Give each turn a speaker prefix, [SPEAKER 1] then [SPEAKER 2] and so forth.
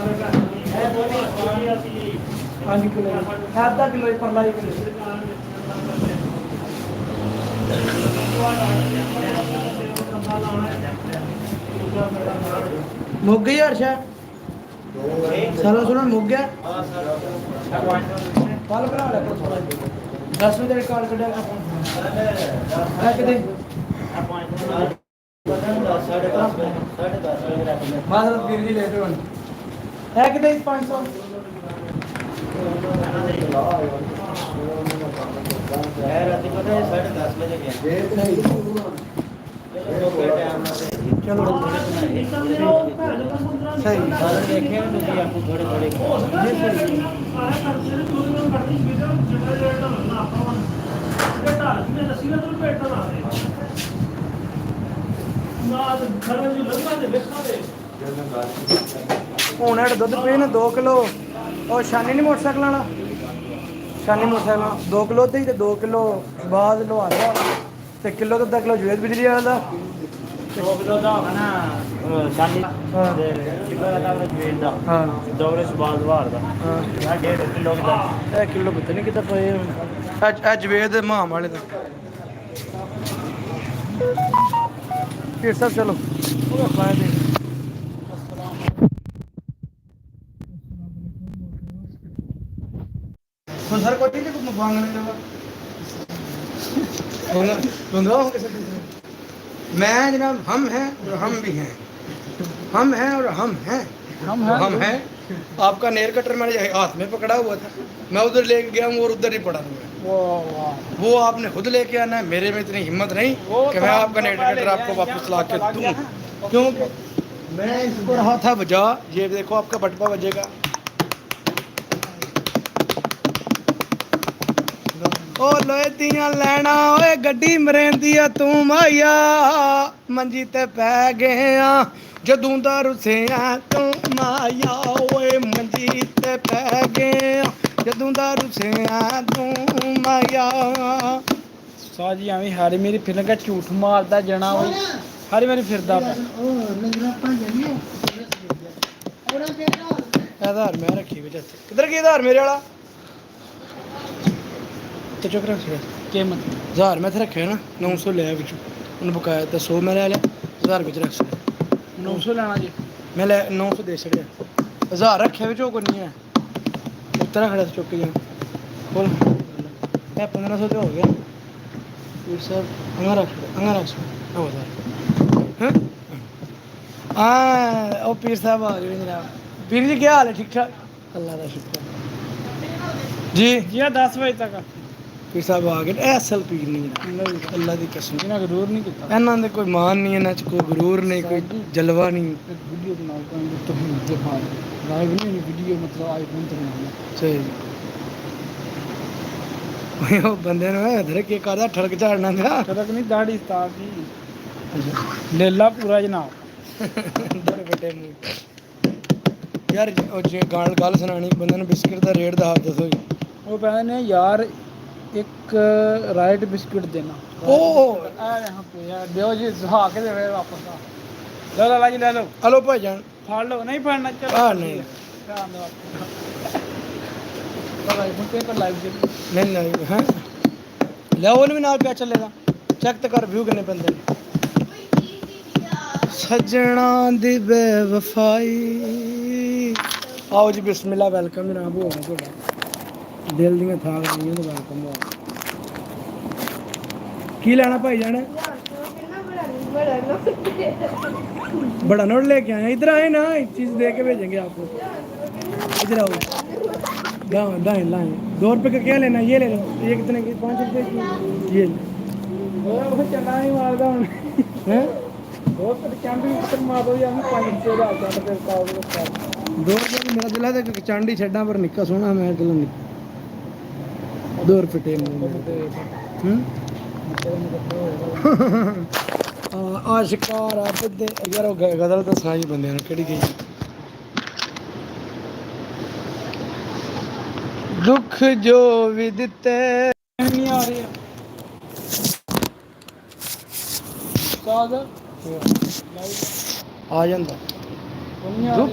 [SPEAKER 1] 5 kilo आधा kilo परला kilo मुक गई हर्षा सारा सुना मुक गया कल बना ले 10 बजे कॉल कर माधव गिर जी लेते है कि 500 चलो सही हूँ दुध पे ने 2 किलो और शानी नहीं मोटरसाइकिल वाला शानी मोटरसाइकिल 2 किलो ही 2 किलो बाद लवा लिया तो किलो तो 2 किलो जवेद बिजली वाला
[SPEAKER 2] 2 किलो ਦਾ ਨਾ ਸ਼ਾਨੀ ਤੇ ਕਿਲੋ ਦਾ ਜਵੇਦ ਦਾ
[SPEAKER 1] हाँ
[SPEAKER 2] ਦੋਰੇ ਸਵਾਦ ਵਾਰ ਦਾ
[SPEAKER 1] हाँ
[SPEAKER 2] 1.5 ਕਿਲੋ ਦਾ
[SPEAKER 1] ਇਹ ਕਿਲੋ ਪਤਾ ਨਹੀਂ ਕਿੱਦਾਂ ਪਏ ਇਹ ਜਵੇਦ ਮਾਮ ਵਾਲੇ ਦਾ ਫਿਰ ਸਭ ਚਲੋ ਉਹ ਖਾਏ ਦੇ ਹੁਣ ਸਰ ਕੋਈ ਨਹੀਂ ਕੋਈ ਮੰਗਣੇ ਦਾ होगा मैं जनाब हम हैं और हम भी हैं हम हैं और हम हैं हम हैं आपका नेल कटर मैंने हाथ में पकड़ा हुआ था मैं उधर लेके गया हूँ और उधर ही पड़ा हुआ वो आपने खुद लेके आना है मेरे में इतनी हिम्मत नहीं कि मैं आपका नेल कटर आपको वापस ला के दूँ क्योंकि मैं इसको रहा था बजा ये देखो आपका बटवा बजेगा ओ लोहे दियां लैना ओए गड्डी मरेंदी आ तू माया मंजी ते पै गए आ जदों दा रुसिया तू माया ओए मंजी ते पै गए आ जदों दा रुसिया तू माया
[SPEAKER 2] ਸਾਜੀ ਐਵੇਂ ਹਾਰੇ ਮੇਰੀ ਫਿਲਮ ਦਾ ਝੂਠ ਮਾਰਦਾ ਜਣਾ ਓਏ ਹਾਰੇ ਮੇਰੀ ਫਿਰਦਾ
[SPEAKER 1] आधार मैं रखी हुई जैसे किधर गई आधार मेरे वाला तो चुप रख
[SPEAKER 2] ਕੀ ਮਤਲਬ
[SPEAKER 1] हजार मैं रखे ना 900 लिया बिचू उन्हें बकाया तो 100 मैं ले लिया 1000 बिच रख छड़े
[SPEAKER 2] 900 ਲੈਣਾ ਜੀ
[SPEAKER 1] मैं ले 900 दे छड़े 1000 रखे बिच कोई नहीं है उत्तर खड़े चुक के बोल मैं 1500 तो हो गया फिर सब अंगा रख हो हजार हाँ ओ पीर साहब आ गए जनाब पीर जी क्या हाल है ठीक ठाक अल्लाह का शुक्र जी
[SPEAKER 2] ਜੀ 10 ਵਜੇ ਤੱਕ
[SPEAKER 1] पीर साहब आ गए असल पीर नहीं जनाब अल्लाह की कसम
[SPEAKER 2] ਇਹਨਾਂ ਗਰੂਰ ਨਹੀਂ ਕੀਤਾ
[SPEAKER 1] ਇਹਨਾਂ ਦੇ ਕੋਈ ਮਾਨ ਨਹੀਂ ਇਹਨਾਂ 'ਚ ਕੋਈ ਗਰੂਰ ਨਹੀਂ ਕੋਈ ਜਲਵਾ ਨਹੀਂ
[SPEAKER 2] ਵੀਡੀਓ ਬਣਾਓ ਕਹਿੰਦੇ ਤੁਸੀਂ ਦਿਖਾ ਲਾਈਵ ਨਹੀਂ ਵੀਡੀਓ ਮਤਲਬ ਆਈਫੋਨ ਤੇ ਬਣਾਉਣਾ
[SPEAKER 1] ਸਹੀ ਉਹ ਬੰਦੇ ਨੂੰ ਇਧਰ ਕੀ ਕਰਦਾ ਠੜਕ ਝਾੜਨਾ ਪਿਆ
[SPEAKER 2] ਕਦਕ ਨਹੀਂ ਦਾੜੀ ਸਤਾਰ ਜੀ ਲੇਲਾ ਪੂਰਾ ਜਨਾਬ
[SPEAKER 1] ਬੜੇ ਵੱਡੇ ਮੂੰਹ ਯਾਰ ਉਹ ਜੇ ਗੱਲ ਸੁਣਾਣੀ ਬੰਦੇ ਨੂੰ ਬਿਸਕਿਟ ਦਾ ਰੇਟ ਦਾ ਦੱਸੋ ਜੀ
[SPEAKER 2] ਉਹ ਕਹਿੰਦੇ ਨੇ ਯਾਰ ਇੱਕ ਰਾਈਟ ਬਿਸਕਿਟ ਦੇਣਾ
[SPEAKER 1] ਉਹ
[SPEAKER 2] ਆ यहाँ पे यार ਦਿਓ ਜੀ ਸੁਹਾ ਕੇ ਦੇਵੇ ਵਾਪਸ ਆ ਲੈ ਲਓ ਜੀ ਲੈ ਲਓ
[SPEAKER 1] ਹਲੋ ਭਾਈਜਾਨ
[SPEAKER 2] ਫੜ ਲਓ ਨਹੀਂ ਫੜਨਾ ਚਲੋ
[SPEAKER 1] ਆ ਨਹੀਂ
[SPEAKER 2] ਧਿਆਨ ਦਿਓ ਬੜਾ ਮੁੱਤੇ ਪਰ ਲਾਈਵ ਜੀ
[SPEAKER 1] ਨਹੀਂ ਨਹੀਂ ਹੈ ਲੈ ਉਹਨੂੰ ਵੀ ਨਾਲ ਪਿਆ ਚੱਲੇਗਾ ਚੈੱਕ ਤੇ ਕਰ ਵਿਊ ਕਿੰਨੇ ਪੈਂਦੇ ਨੇ ਸੱਜਣਾ ਦੀ ਬੇਵਫਾਈ आओ जी बिस्मिल्लाह वेलकम जनाब हो ਤੁਹਾਡਾ ਦਿਲ ਦੀਆਂ ਥਾਂ ਗਈਆਂ ਤੇ ਵੈਲਕਮ ਹੋ ਕੀ ਲੈਣਾ ਭਾਈ ਜਾਨ बड़ा नोट लेके आए इधर आए ना एक चीज दे के भेजेंगे आपको इधर आओ दाएं दाएं लाएं 2 रुपए का क्या लेना ये ले लो ये कितने की 5 रुपए की ये
[SPEAKER 2] ਉਹ ਚੰਗਾ ਨਹੀਂ ਮਾਰਦਾ ਹੁਣ
[SPEAKER 1] हैं
[SPEAKER 2] ਉਹ ਪਰ ਚੰਗੀ ਉੱਤਰ ਮਾਰ ਦੋ ਜਾਂ 5 ਰੁਪਏ ਦਾ ਚੱਲ ਫਿਰ ਕਾਉ ਦੇ
[SPEAKER 1] 2 रुपए की मेरा दिल है कि चांदी छड्डा पर निक्का सोना मैं किलो नहीं 2 रुपए टेम आशिकार बंदे यार गदल तो सारी बंदे ने केड़ी गई दुख जो भी दिते
[SPEAKER 2] ਨਹੀਂ ਆ ਰਹੀ ਸਾਦ
[SPEAKER 1] आ जांदा
[SPEAKER 2] ਨਹੀਂ ਆ